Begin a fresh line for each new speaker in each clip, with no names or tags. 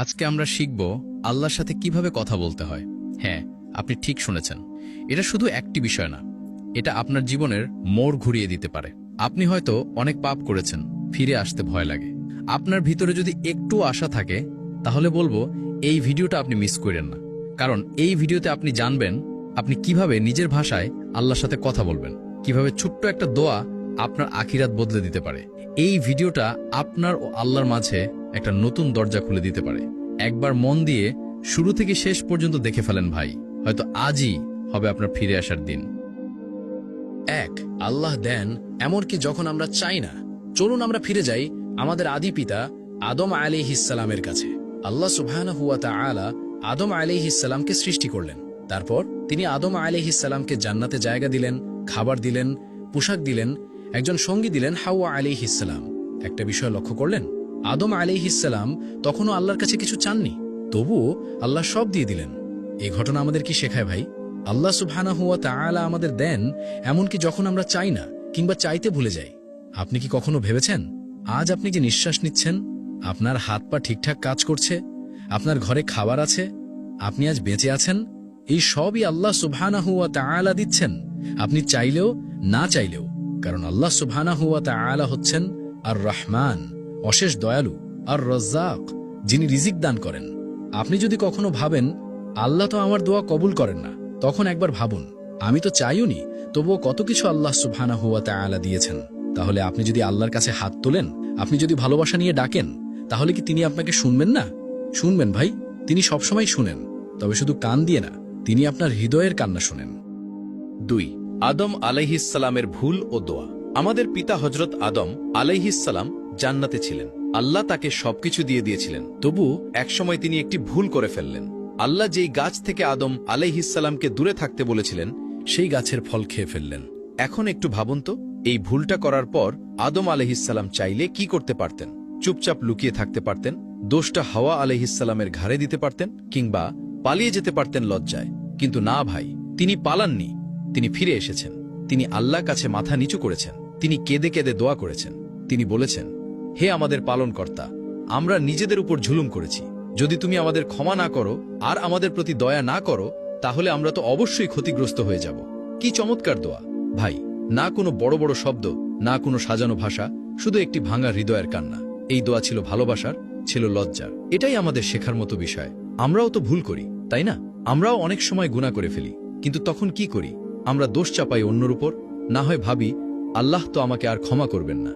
আজকে আমরা শিখব আল্লাহর সাথে কিভাবে কথা বলতে হয়। হ্যাঁ, আপনি ঠিক শুনেছেন। এটা শুধু একটি বিষয় না, এটা আপনার জীবনের মোড় ঘুরিয়ে দিতে পারে। আপনি হয়তো অনেক পাপ করেছেন, ফিরে আসতে ভয় লাগে। আপনার ভিতরে যদি একটু আশা থাকে, তাহলে বলবো এই ভিডিওটা আপনি মিস করেন না। কারণ এই ভিডিওতে আপনি জানবেন আপনি কিভাবে নিজের ভাষায় আল্লাহর সাথে কথা বলবেন, কিভাবে ছোট্ট একটা দোয়া আপনার আখিরাত বদলে দিতে পারে। এই ভিডিওটা আপনার ও আল্লাহর মাঝে একটা নতুন দরজা খুলে দিতে পারে। একবার মন দিয়ে শুরু থেকে শেষ পর্যন্ত দেখে ফেলেন ভাই, হয়তো আজই হবে আপনার ফিরে আসার দিন।
এক, আল্লাহ দেন এমনকি যখন আমরা চাই না। চলুন আমরা ফিরে যাই আমাদের আদি পিতা আদম আলাইহিসসালামের কাছে। আল্লাহ সুবহানাহু ওয়া তাআলা আদম আলাইহিসসালামকে সৃষ্টি করলেন। তারপর তিনি আদম আলাইহিসসালামকে জান্নাতে জায়গা দিলেন, খাবার দিলেন, পোশাক দিলেন, একজন সঙ্গী দিলেন হাওয়া আলাইহিসসালাম। একটা বিষয় লক্ষ্য করলেন, আদম আলাইহিসসালাম তখনও আল্লাহর কাছে কিছু চাননি, তবুও আল্লাহ সব দিয়ে দিলেন। এই ঘটনা আমাদের কি শেখায় ভাই? আল্লাহ সুবহানাহু ওয়া তাআলা আমাদের দেন এমনকি যখন আমরা চাই না কিংবা চাইতে ভুলে যাই। আপনি কি কখনো ভেবেছেন আজ আপনি যে নিঃশ্বাস নিচ্ছেন, আপনার হাত পা ঠিকঠাক কাজ করছে, আপনার ঘরে খাবার আছে, আপনি আজ বেঁচে আছেন, এই সবই আল্লাহ সুবহানাহু ওয়া তাআলা দিচ্ছেন, আপনি চাইলেও না চাইলেও। কারণ আল্লাহ সুবহানাহু ওয়া তাআলা হচ্ছেন আর রহমান, অশেষ দয়ালু, আর রাজ্জাক, যিনি রিজিক দান করেন। আপনি যদি কখনো ভাবেন আল্লাহ তো আমার দোয়া কবুল করেন না, তখন একবার ভাবুন আমি তো চাইওনি, তবুও কত কিছু আল্লাহ সুবহানাহু ওয়া তাআলা দিয়েছেন। তাহলে আপনি যদি আল্লাহর কাছে হাত তোলেন, আপনি যদি ভালোবাসা নিয়ে ডাকেন, তাহলে কি তিনি আপনাকে শুনবেন না? শুনবেন ভাই, তিনি সবসময় শুনেন, তবে শুধু কান দিয়ে না, তিনি আপনার হৃদয়ের কান্না শুনেন।
২. আদম আলাইহিসসালামের ভুল ও দোয়া। আমাদের পিতা হযরত আদম আলাইহিসসালাম জান্নাতে ছিলেন। আল্লাহ তাকে সবকিছু দিয়ে দিয়েছিলেন, তবু একসময় তিনি একটি ভুল করে ফেললেন। আল্লাহ যেই গাছ থেকে আদম আলাইহিসসালামকে দূরে থাকতে বলেছিলেন,
সেই গাছের ফল খেয়ে ফেললেন।
এখন একটু ভাবুন তো, এই ভুলটা করার পর আদম আলাইহিসসালাম চাইলে কি করতে পারতেন? চুপচাপ লুকিয়ে থাকতে পারতেন, দোষটা হাওয়া আলাইহিসসালামের ঘাড়ে দিতে পারতেন, কিংবা পালিয়ে যেতে পারতেন লজ্জায়। কিন্তু না ভাই, তিনি পালাননি, তিনি ফিরে এসেছেন। তিনি আল্লাহর কাছে মাথা নিচু করেছেন, তিনি কেঁদে কেঁদে দোয়া করেছেন। তিনি বলেছেন, হে আমাদের পালনকর্তা, আমরা নিজেদের উপর জুলুম করেছি, যদি তুমি আমাদের ক্ষমা না করো আর আমাদের প্রতি দয়া না করো, তাহলে আমরা তো অবশ্যই ক্ষতিগ্রস্ত হয়ে যাব। কি চমৎকার দোয়া ভাই! না কোনো বড় বড় শব্দ, না কোনো সাজানো ভাষা, শুধু একটি ভাঙা হৃদয়ের কান্না। এই দোয়া ছিল ভালোবাসার, ছিল লজ্জার। এটাই আমাদের শেখার মতো বিষয়। আমরাও তো ভুল করি, তাই না? আমরাও অনেক সময় গুনাহ করে ফেলি, কিন্তু তখন কি করি? আমরা দোষ চাপাই অন্যর উপর, না হয় ভাবি আল্লাহ তো আমাকে আর ক্ষমা করবেন না।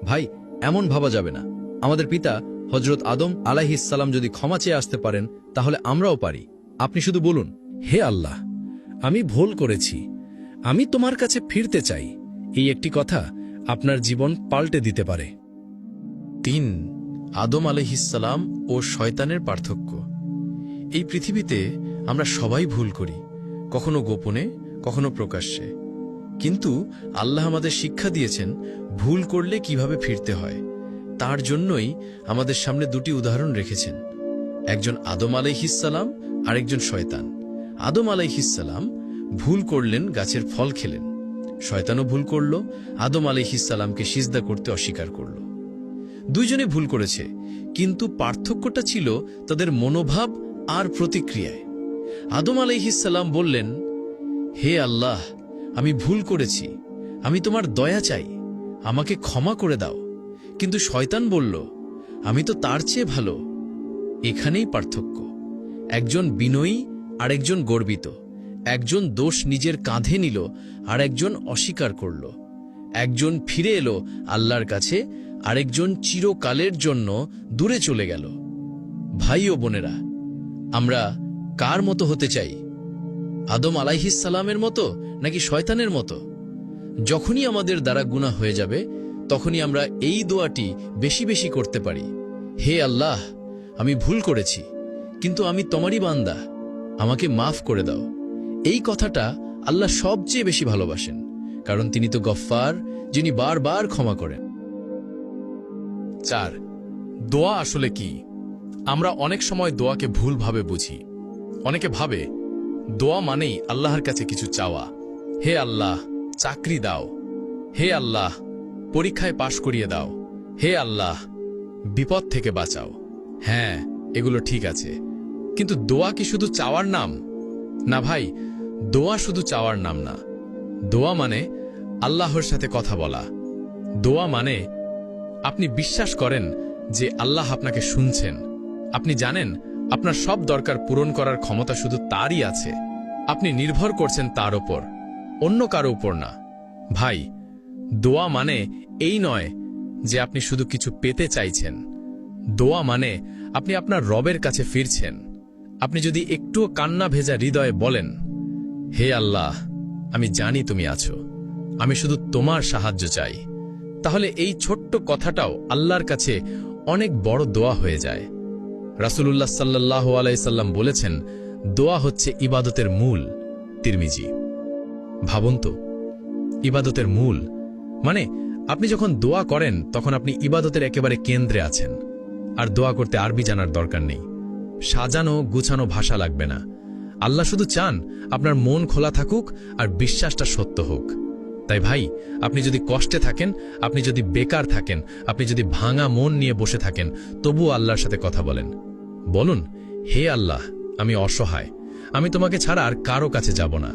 ভাই, এমন ভাবা যাবে না। আমাদের পিতা হযরত আদম আলাইহিসসালাম যদি ক্ষমা চেয়ে আসতে পারেন, তাহলে আমরাও পারি। আপনি শুধু বলুন,
হে আল্লাহ, আমি ভুল করেছি, আমি তোমার কাছে ফিরতে চাই। এই একটি কথা আপনার জীবন পাল্টে দিতে পারে।
৩. আদম আলাইহিসসালাম ও শয়তানের পার্থক্য। এই পৃথিবীতে আমরা সবাই ভুল করি, কখনো গোপনে, কখনো প্রকাশ্যে। কিন্তু আল্লাহ আমাদের শিক্ষা দিয়েছেন ভুল করলে কিভাবে ফিরতে হয়। তার জন্যই আমাদের সামনে দুটি উদাহরণ রেখেছেন, একজন আদম আলাইহিসসালাম আর একজন শয়তান। আদম আলাইহিসসালাম ভুল করলেন, গাছের ফল খেলেন। শয়তানও ভুল করল, আদম আলাইহিসসালামকে সিজদা করতে অস্বীকার করল। দুইজনে ভুল করেছে, কিন্তু পার্থক্যটা ছিল তাদের মনোভাব আর প্রতিক্রিয়ায়। আদম আলাইহিসসালাম বললেন, হে আল্লাহ, আমি ভুল করেছি, আমি তোমার দয়া চাই, আমাকে ক্ষমা করে দাও। কিন্তু শয়তান বলল, আমি তো তার চেয়ে ভালো। এখানেই পার্থক্য। একজন বিনয়ী আর একজন গর্বিত। একজন দোষ নিজের কাঁধে নিল আর একজন অস্বীকার করল। একজন ফিরে এলো আল্লাহর কাছে, আরেকজন চিরকালের জন্য দূরে চলে গেল। ভাই ও বোনেরা, আমরা কার মতো হতে চাই? আদম আলাইহিসসালামের মতো নাকি শয়তানের মতো? যখনই আমাদের দ্বারা গুনাহ হয়ে যাবে, তখনই আমরা এই দোয়াটি বেশি বেশি করতে পারি, হে আল্লাহ, আমি ভুল করেছি, কিন্তু আমি তোমারই বান্দা, আমাকে মাফ করে দাও। এই কথাটা আল্লাহ সবচেয়ে বেশি ভালোবাসেন, কারণ তিনি তো গফফার, যিনি বারবার ক্ষমা করেন।
৪. দোয়া আসলে কি? আমরা অনেক সময় দোয়াকে ভুলভাবে বুঝি। অনেকে ভাবে দোয়া মানেই আল্লাহর কাছে কিছু চাওয়া। হে আল্লাহ, চাকরি দাও। হে আল্লাহ, পরীক্ষায় পাশ করিয়ে দাও। হে আল্লাহ, বিপদ থেকে বাঁচাও। হ্যাঁ, এগুলো ঠিক আছে, কিন্তু দোয়া কি শুধু চাওয়ার নাম? না ভাই, দোয়া শুধু চাওয়ার নাম না। দোয়া মানে আল্লাহর সাথে কথা বলা। দোয়া মানে আপনি বিশ্বাস করেন যে আল্লাহ আপনাকে শুনছেন। আপনি জানেন আপনার সব দরকার পূরণ করার ক্ষমতা শুধু তারই আছে। আপনি নির্ভর করছেন তার ওপর, অন্য কারো উপর না। ভাই, দোয়া মানে এই নয় যে আপনি শুধু কিছু পেতে চাইছেন। দোয়া মানে আপনি আপনার রবের কাছে ফিরছেন। আপনি যদি একটুও কান্না ভেজা হৃদয়ে বলেন, হে আল্লাহ, আমি জানি তুমি আছো, আমি শুধু তোমার সাহায্য চাই, তাহলে এই ছোট্ট কথাটাও আল্লাহর কাছে অনেক বড় দোয়া হয়ে যায়। রাসূলুল্লাহ সাল্লাল্লাহু আলাইহি সাল্লাম বলেছেন, দোয়া হচ্ছে ইবাদতের মূল। তিরমিজি। ভাবুন তো, ইবাদতের মূল মানে আপনি যখন দোয়া করেন তখন আপনি ইবাদতের একেবারে কেন্দ্রে আছেন। আর দোয়া করতে আরবি জানার দরকার নেই, সাজানো গুছানো ভাষা লাগবে না। আল্লাহ শুধু চান আপনার মন খোলা থাকুক আর বিশ্বাসটা সত্য হোক। তাই ভাই, আপনি যদি কষ্টে থাকেন, আপনি যদি বেকার থাকেন, আপনি যদি ভাঙা মন নিয়ে বসে থাকেন, তবুও আল্লাহর সাথে কথা বলেন। বলুন, হে আল্লাহ, আমি অসহায়, আমি তোমাকে ছাড়া আর কারো কাছে যাব না।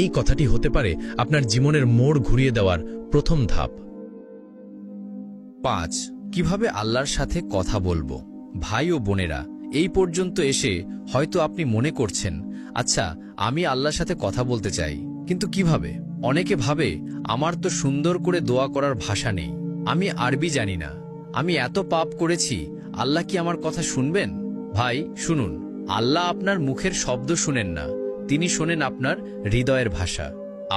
এই কথাটি হতে পারে আপনার জীবনের মোড় ঘুরিয়ে দেওয়ার প্রথম ধাপ।
5. কিভাবে আল্লাহর সাথে কথা বলবো? ভাই ও বোনেরা, এই পর্যন্ত এসে হয়তো আপনি মনে করছেন, আচ্ছা, আমি আল্লাহর সাথে কথা বলতে চাই, কিন্তু কিভাবে? অনেকে ভাবে, আমার তো সুন্দর করে দোয়া করার ভাষা নেই, আমি আরবি জানি না, আমি এত পাপ করেছি, আল্লাহ কি আমার কথা শুনবেন? ভাই শুনুন, আল্লাহ আপনার মুখের শব্দ শুনেন না, তিনি শোনেন আপনার হৃদয়ের ভাষা।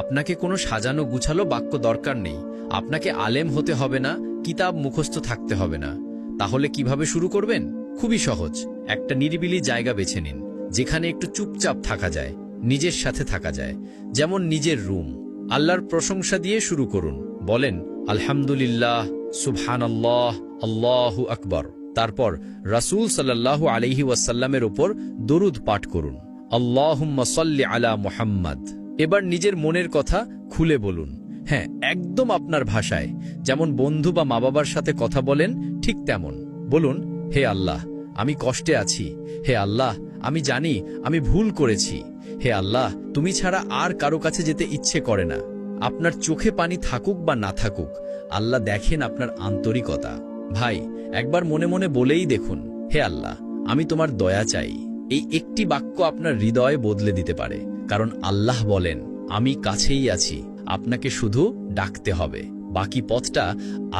আপনাকে কোনো সাজানো গুছালো বাক্য দরকার নেই, আপনাকে আলেম হতে হবে না, কিতাব মুখস্থ থাকতে হবে না। তাহলে কিভাবে শুরু করবেন? খুবই সহজ। একটা নিরিবিলি জায়গা বেছে নিন, যেখানে একটু চুপচাপ থাকা যায়, নিজের সাথে থাকা যায়, যেমন নিজের রুম। আল্লাহর প্রশংসা দিয়ে শুরু করুন। বলেন, আলহামদুলিল্লাহ, সুবহানাল্লাহ, আল্লাহু আকবার। তারপর রাসূল সাল্লাল্লাহু আলাইহি ওয়াসাল্লামের উপর দরুদ পাঠ করুন, আল্লাহুম্মা সাল্লি আলা মুহাম্মাদ। এবার নিজের মনের কথা খুলে বলুন। হ্যাঁ, একদম আপনার ভাষায়, যেমন বন্ধু বা মা বাবার সাথে কথা বলেন ঠিক তেমন। বলুন, হে আল্লাহ, আমি কষ্টে আছি, হে আল্লাহ, আমি জানি আমি ভুল করেছি, হে আল্লাহ, তুমি ছাড়া আর কারো কাছে যেতে ইচ্ছে করে না। আপনার চোখে পানি থাকুক বা না থাকুক, আল্লাহ দেখেন আপনার আন্তরিকতা। ভাই, একবার মনে মনে বলেই দেখুন, হে আল্লাহ, আমি তোমার দয়া চাই। এই একটি বাক্য আপনার হৃদয় বদলে দিতে পারে, কারণ আল্লাহ বলেন, আমি কাছেই আছি, আপনাকে শুধু ডাকতে হবে, বাকি পথটা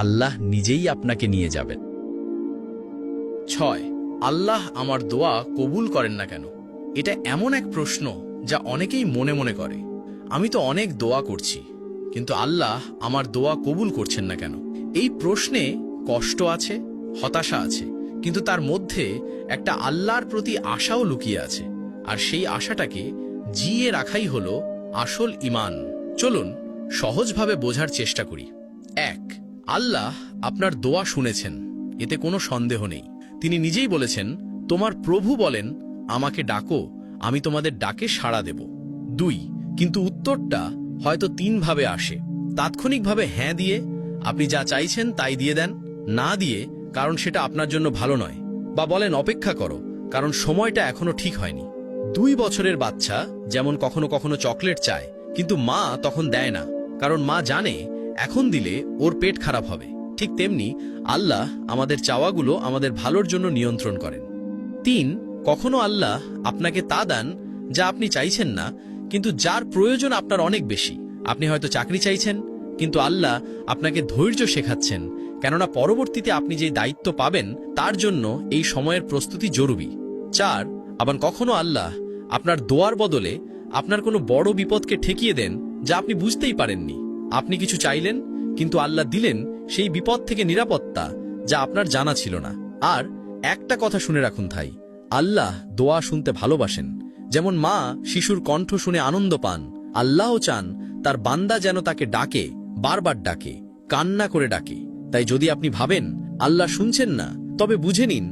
আল্লাহ নিজেই আপনাকে নিয়ে যাবেন।
6. আল্লাহ আমার দোয়া কবুল করেন না কেন? এটা এমন এক প্রশ্ন যা অনেকেই মনে মনে করে। আমি তো অনেক দোয়া করছি, কিন্তু আল্লাহ আমার দোয়া কবুল করছেন না কেন? এই প্রশ্নে কষ্ট আছে, হতাশা আছে, কিন্তু তার মধ্যে একটা আল্লাহর প্রতি আশাও লুকিয়ে আছে। আর সেই আশাটাকে জিয়ে রাখাই হলো আসল ঈমান। চলুন সহজভাবে বোঝার চেষ্টা করি। 1. আল্লাহ আপনার দোয়া শুনেছেন, এতে কোনো সন্দেহ নেই। তিনি নিজেই বলেছেন, তোমার প্রভু বলেন, আমাকে ডাকো, আমি তোমাদের ডাকে সাড়া দেব। 2. কিন্তু উত্তরটা হয়তো 3 ভাবে আসে। তাৎক্ষণিকভাবে হ্যাঁ দিয়ে আপনি যা চাইছেন তাই দিয়ে দেন, না দিয়ে কারণ সেটা আপনার জন্য ভালো নয়, বা বলেন অপেক্ষা করো কারণ সময়টা এখনো ঠিক হয়নি। 2 বছরের বাচ্চা যেমন কখনো কখনো চকলেট চায়, কিন্তু মা তখন দেয় না, কারণ মা জানে এখন দিলে ওর পেট খারাপ হবে। ঠিক তেমনি আল্লাহ আমাদের চাওয়াগুলো আমাদের ভালোর জন্য নিয়ন্ত্রণ করেন। 3. কখনো আল্লাহ আপনাকে তা দেন যা আপনি চাইছেন না, কিন্তু যার প্রয়োজন আপনার অনেক বেশি। আপনি হয়তো চাকরি চাইছেন, কিন্তু আল্লাহ আপনাকে ধৈর্য শেখাচ্ছেন, কেননা পরবর্তীতে আপনি যে দায়িত্ব পাবেন তার জন্য এই সময়ের প্রস্তুতি জরুরি। 4. আবার কখনো আল্লাহ আপনার দোয়ার বদলে আপনার কোনো বড় বিপদকে ঠেকিয়ে দেন যা আপনি বুঝতেই পারেননি। আপনি কিছু চাইলেন, কিন্তু আল্লাহ দিলেন সেই বিপদ থেকে নিরাপত্তা যা আপনার জানা ছিল না। আর একটা কথা শুনে রাখুন ভাই, আল্লাহ দোয়া শুনতে ভালোবাসেন। যেমন মা শিশুর কণ্ঠ শুনে আনন্দ পান, আল্লাহও চান তার বান্দা যেন তাকে ডাকে, বারবার ডাকে, কান্না করে ডাকে। তাই যদি আপনি ভাবেন আল্লাহ শুনছেন না, তবে বুঝে নিন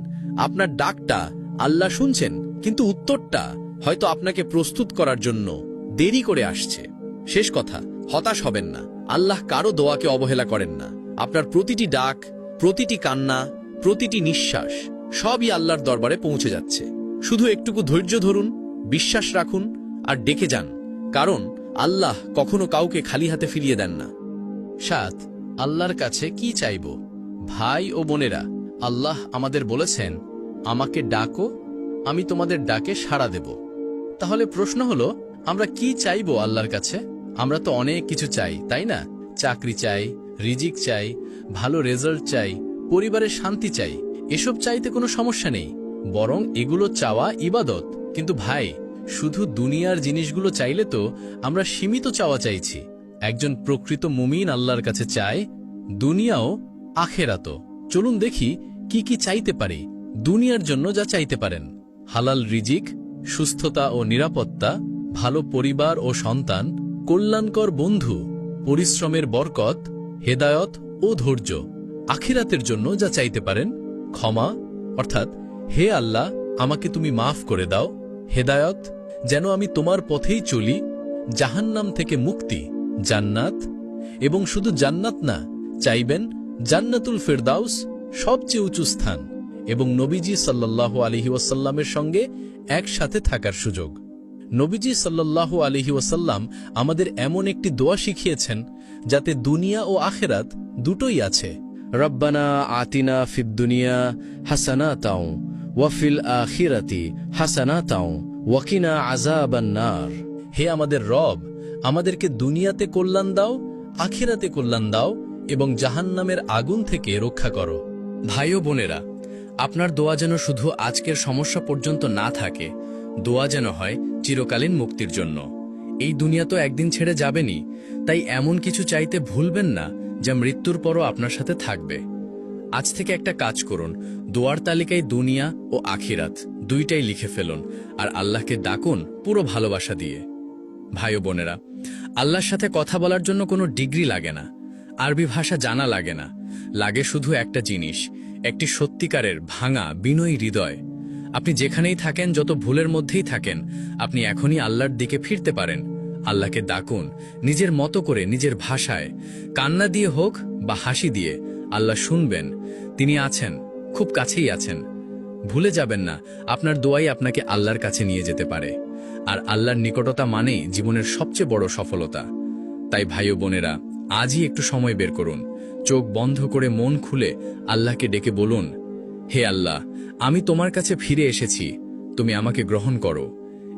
আপনার ডাকটা আল্লাহ শুনছেন, কিন্তু উত্তরটা হয়তো আপনাকে প্রস্তুত করার জন্য দেরি করে আসছে। শেষ কথা, হতাশ হবেন না, আল্লাহ কারো দোয়াকে অবহেলা করেন না। আপনার প্রতিটি ডাক, প্রতিটি কান্না, প্রতিটি নিঃশ্বাস
সবই আল্লাহর দরবারে পৌঁছে যাচ্ছে। শুধু একটুকু ধৈর্য ধরুন, বিশ্বাস রাখুন আর ডেকে যান, কারণ আল্লাহ কখনো কাউকে খালি হাতে ফিরিয়ে দেন না।
7 আল্লাহর কাছে কি চাইব? ভাই ও বোনেরা, আল্লাহ আমাদের বলেছেন, আমাকে ডাকো, আমি তোমাদের ডাকে সাড়া দেব। তাহলে প্রশ্ন হলো, আমরা কি চাইব আল্লাহর কাছে? আমরা তো অনেক কিছু চাই, তাই না? চাকরি চাই, রিজিক চাই, ভালো রেজাল্ট চাই, পরিবারের শান্তি চাই। এসব চাইতে কোনো সমস্যা নেই, বরং এগুলো চাওয়া ইবাদত। কিন্তু ভাই, শুধু দুনিয়ার জিনিসগুলো চাইলে তো আমরা সীমিত চাওয়া চাইছি। একজন প্রকৃত মুমিন আল্লাহর কাছে চায় দুনিয়াও আখেরাতও। চলুন দেখি কি কি চাইতে পারি। দুনিয়ার জন্য যা চাইতে পারেন: হালাল রিজিক, সুস্থতা ও নিরাপত্তা, ভালো পরিবার ও সন্তান, কল্যাণকর বন্ধু, পরিশ্রমের বরকত, হেদায়ত ও ধৈর্য। আখিরাতের জন্য যা চাইতে পারেন: ক্ষমা, অর্থাৎ হে আল্লাহ, আমাকে তুমি মাফ করে দাও। হেদায়ত, যেন আমি তোমার পথেই চলি। জাহান্নাম থেকে মুক্তি, জান্নাত, এবং শুধু জান্নাত না, চাইবেন জান্নাতুল ফেরদাউস, সবচেয়ে উঁচু স্থান, এবং নবীজি সাল্লাল্লাহু আলাইহি ওয়াসাল্লামের সঙ্গে একসাথে থাকার সুযোগ। নবীজি সাল্লাল্লাহু আলাইহি ওয়াসাল্লাম আমাদের এমন একটি দোয়া শিখিয়েছেন যাতে দুনিয়া ও আখেরাত দুটোই আছে।
রব্বানা আতিনা ফিদ দুনিয়া হাসানাতাও ওয়া ফিল আখিরাতি হাসানাতাও ওয়া কিনা আযাবান নার।
হে আমাদের রব, আমাদেরকে দুনিয়াতে কল্যাণ দাও, আখিরাতে কল্যাণ দাও, এবং জাহান্নামের আগুন থেকে রক্ষা করো।
ভাই ও বোনেরা, আপনার দোয়া যেন শুধু আজকের সমস্যা পর্যন্ত না থাকে, দোয়া যেন হয় চিরকালীন মুক্তির জন্য। এই দুনিয়া তো একদিন ছেড়ে যাবেনি, তাই এমন কিছু চাইতে ভুলবেন না যা মৃত্যুর পরও আপনার সাথে থাকবে। আজ থেকে একটা কাজ করুন, দোয়ার তালিকায় দুনিয়া ও আখিরাত দুইটাই লিখে ফেলুন, আর আল্লাহকে ডাকুন পুরো ভালোবাসা দিয়ে। ভাই ও বোনেরা, আল্লাহর সাথে কথা বলার জন্য কোনো ডিগ্রি লাগে না, আরবি ভাষা জানা লাগে না, লাগে শুধু একটা জিনিস, একটি সত্যিকারের ভাঙা বিনয়ী হৃদয়। আপনি যেখানেই থাকেন, যত ভুলের মধ্যেই থাকেন, আপনি এখনই আল্লাহর দিকে ফিরতে পারেন। আল্লাহকে ডাকুন নিজের মতো করে, নিজের ভাষায়, কান্না দিয়ে হোক বা হাসি দিয়ে। আল্লাহ শুনবেন, তিনি আছেন, খুব কাছেই আছেন। ভুলে যাবেন না, আপনার দোয়াই আপনাকে আল্লাহর কাছে নিয়ে যেতে পারে, আর আল্লাহর নিকটতা মানেই জীবনের সবচেয়ে বড় সফলতা। তাই ভাই ও বোনেরা, আজই একটু সময় বের করুন, চোখ বন্ধ করে মন খুলে আল্লাহকে ডেকে বলুন, হে আল্লাহ, আমি তোমার কাছে ফিরে এসেছি, তুমি আমাকে গ্রহণ করো।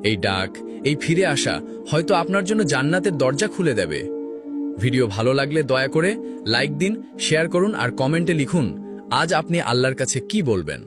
এই ডাক, এই ফিরে আসা হয়তো আপনার জন্য জান্নাতের দরজা খুলে দেবে। ভিডিও ভালো লাগলে দয়া করে লাইক দিন, শেয়ার করুন আর কমেন্টে লিখুন আজ আপনি আল্লাহর কাছে কি বলবেন।